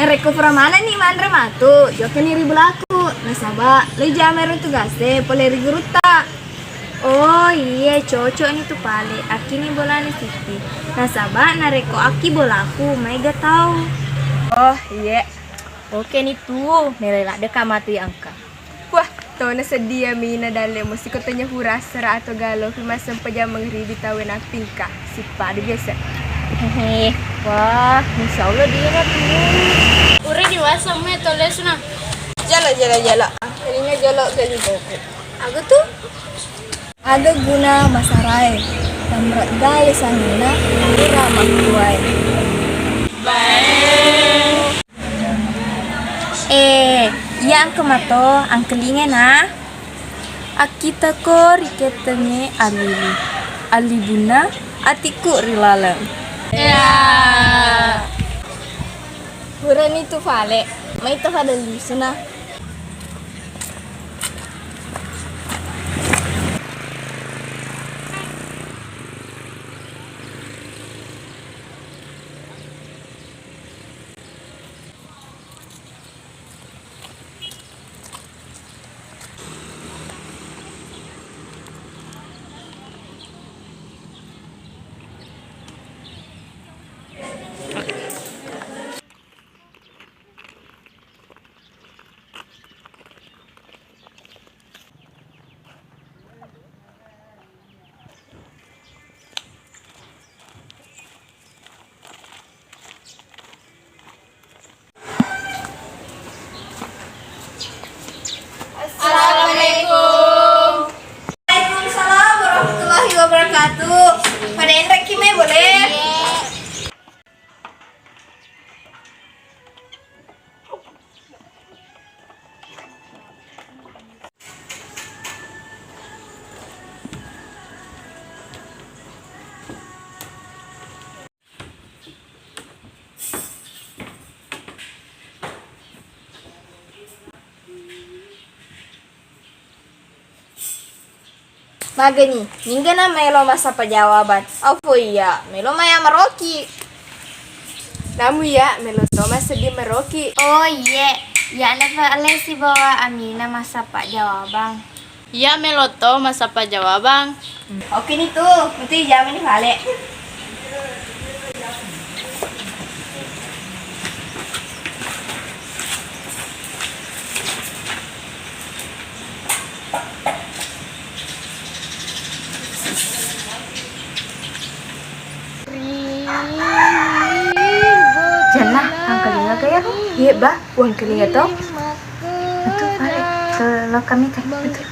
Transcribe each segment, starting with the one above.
Reko mana nih mandre matu, jokan iri belaku. Nasaba, le jamer itu gase, pole riguruta. Oh iya, cocok nih tuh pale. Aki nih bola nih Siti. Nasaba, nareko aki bolaku, mega tahu. Oh iya. Oke nih tuh, nilai deka mati angka. Wah, tona sedia mina dale mesti kotanya hurasara atau galau firma sempajam menghribi tahu nak tingkah si padu biasa. Hehe. Wah, insya Allah dia tuh. Uri diwasa me toles na. Jala. Kalinya jala kali boko. Aku tuh ada guna masarai. Tamrat gali sangina, ura makuai. Yang kemato, ang kelinga na. Akita ko riketenge alili. Alibuna, atiku rilala. Huran itu vale, may ito kada liso na. Waalaikumsalam warahmatullahi wabarakatuh. Pada Endra Kime boleh? Magani, mingga na melo masa pajawaban. Apa iya, melo maya maroki. Namu ya, melotoma sedih meroki. Oh iya, ya level alesi bawa Amina masa pak jawabang. Ya meloto masa pak jawabang. Oke nih tuh, itu jam ini vale. Jangan ang kelinga kaya. Iya bah, uang kelinga toh. Itu pare. Kalau kami kan betul.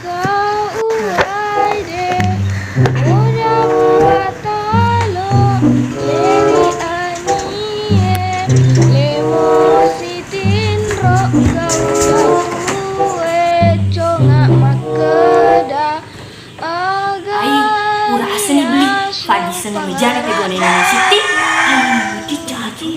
Padi senang menjadi kedua nenek Siti. Dicaci.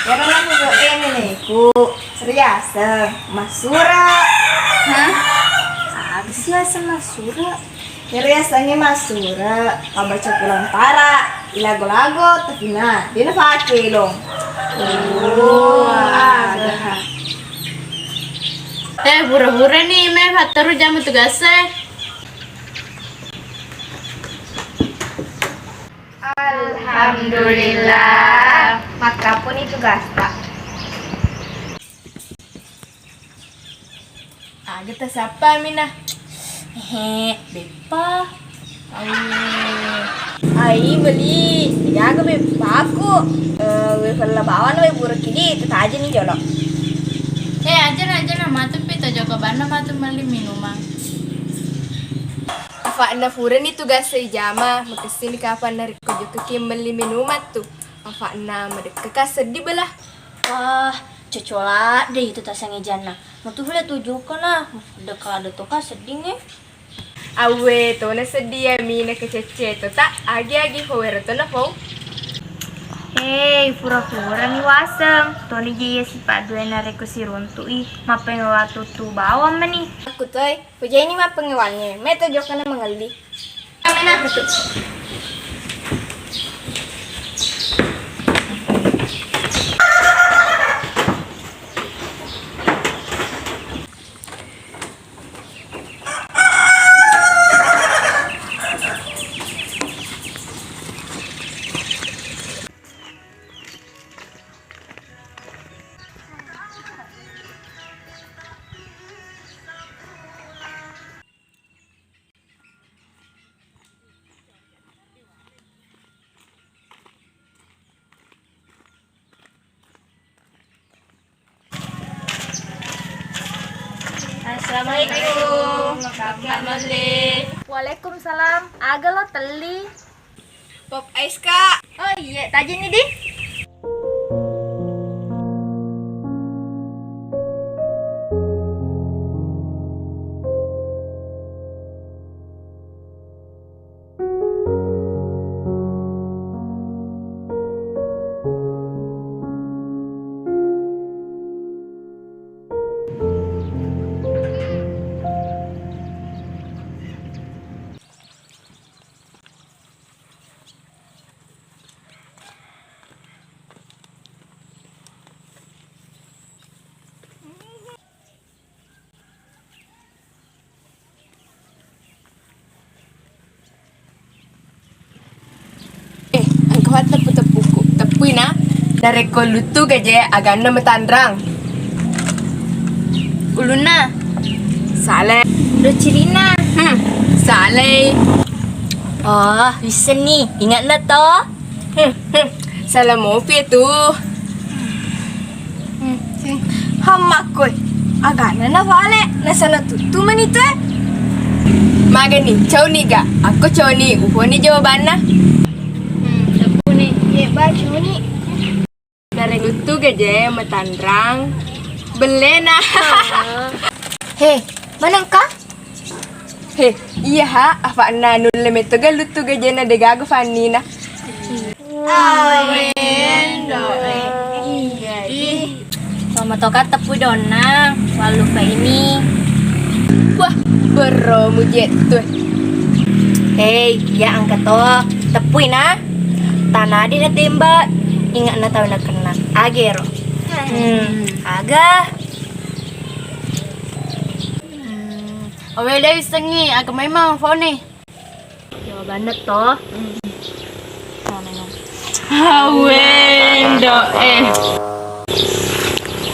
Jangan aku doain nenekku. Serius, Masura. Hah? Habis ya sama Masura. Serius angin Masura. Kabaca pulang para. Ilago-lago, tapi nah, dia pakai long. Ada. Bura-bura nih, me hataru jam tugasnya. Alhamdulillah. Maka pun itu gasta. Kita siapa Mina? Bepa. Ai beli. Jaga bepa aku. Wafer labawan we buruk ini itu aja nih jolok. Aja na matu pita joko bana matu mali minuman. Apa anda furan itu gas sejama makasini kapan dari kujo ke beli minuman tuh. Apa anda mereka sedih belah. Wah, cocola deh itu tas yang ejana. Mau tuh lihat tujuh kana. Udah kalau ada tuh sedihnya. Awe to na sedia mina kecece to tak agi hower to na po. Pura-pura nih waseng. Tony jaya si Pak Dua nareku si runtu ih. Mapeng waktu tuh bawang nih. Aku tuh, puja ini mah pengewalnya. Meta jokana mengali. Mana? Assalamualaikum. Kakak Marlin. Waalaikumsalam. Aga lo teli. Pop ice kak. Oh iya, tajin nih di. Angkat tepu-tepuku, tepui na. Dari kolutu gaje agana metandrang. Uluna. Sale. Docirina. Sale. Oh, bisa nih. Ingat na to? Salah mopi tu. Hamakoi. Agana na vale. Nasana tutu manito eh. Magani, cau ni ga. Aku cau ni. Upo ni jawabannya. Ye baju ni. Dari lutu gaje metandrang. Belena. Hei, mana kah? He, iya ha. Apa na nulle metoga lutu gaje na degago fanina. Iya di. Sama toka tepu dona. Walu pa ini. Wah, bero mujet tu. Hei, ya angkat to. Tepui na. Tanah di na tembak. Ingat na tahu na kena. Agero. Aga. Owe dai sengi, aga memang phone. Jawabannya to. Hawen do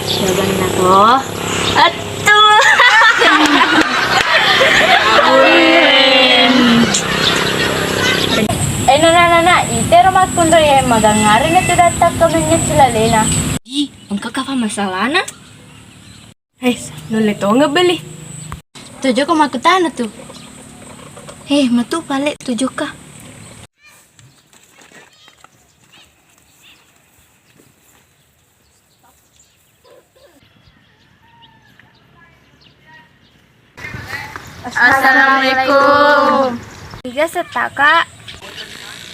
Jawabannya to. Atuh. Nana, ite rumah kundra ya magangarin itu datang ke menyet silalena. Ih, engkau apa masalahnya? Hei, nulle to ngebeli. Tujuh kok aku tanah tuh. Matu balik 7K. Assalamualaikum. Tiga setaka.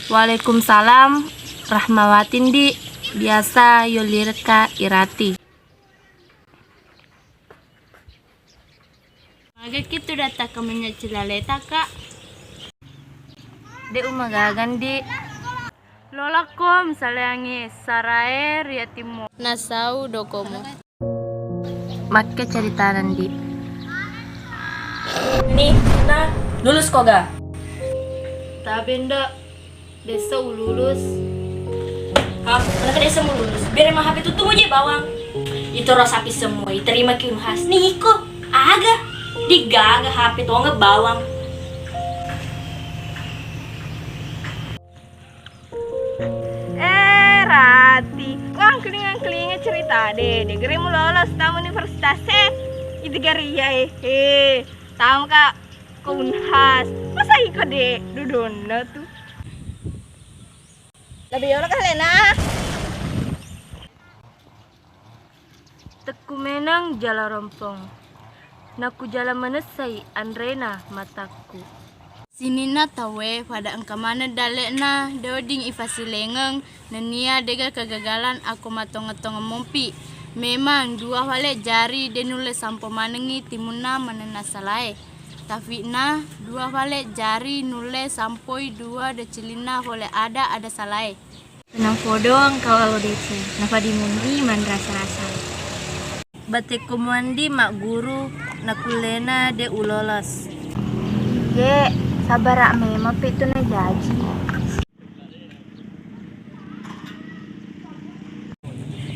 Waalaikumsalam. Rahmawatin di. Biasa yolirka irati. Maga kita datang ke menyet silaleta kak. De umagagan di. Lolakom salangi sarae riatimo. Nasau dokomo. Make ceritaran di. Nih, nah, lulus kok ga? Tapi ndak desa lulus. Kenapa desa mau lulus? Biar emang HP tutup aja bawang. Itu rasa sapi semua, terima kirim khas. Nih kok, aga. Digaga HP tuh nggak bawang. Rati. Wang kelingan cerita deh. Negeri mau lolos tamu universitas itu garia tamu kak Unhas. Masa ikut deh dudona tuh. Lebih orang kali nah. Teku menang jala rompong. Naku jala menesai Andrena mataku. Sini na tawe pada engka mana dalek na deoding ifasilengeng nenia dega kegagalan aku matong-tong mompi. Memang dua wale jari denule sampo manengi timuna manena salai. Tapi nah, dua vale jari nule sampoi dua de celina boleh ada salai. Tenang podong kalau dece. Napa dimundi man rasa-rasa. Batik kumuandi mak guru nakulena de ulolos. Ye, sabar ame, mapi itu na jaji.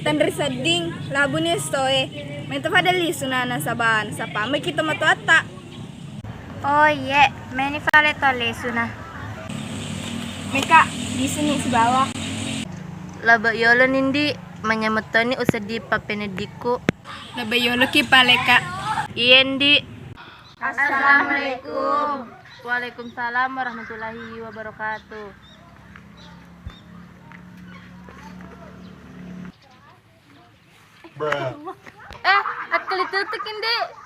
Tandri seding, labu ni stoe. May pada lisunana saban, sapa may kita matuata. Oh ye, meni vale tole suna. Meka, di sini si bawah. Laba yolo nindi manyamatani usadi papenediku. Nabayolo ki paleka. Iendi. Assalamualaikum. Waalaikumsalam warahmatullahi wabarakatuh. At kalitutik hindi.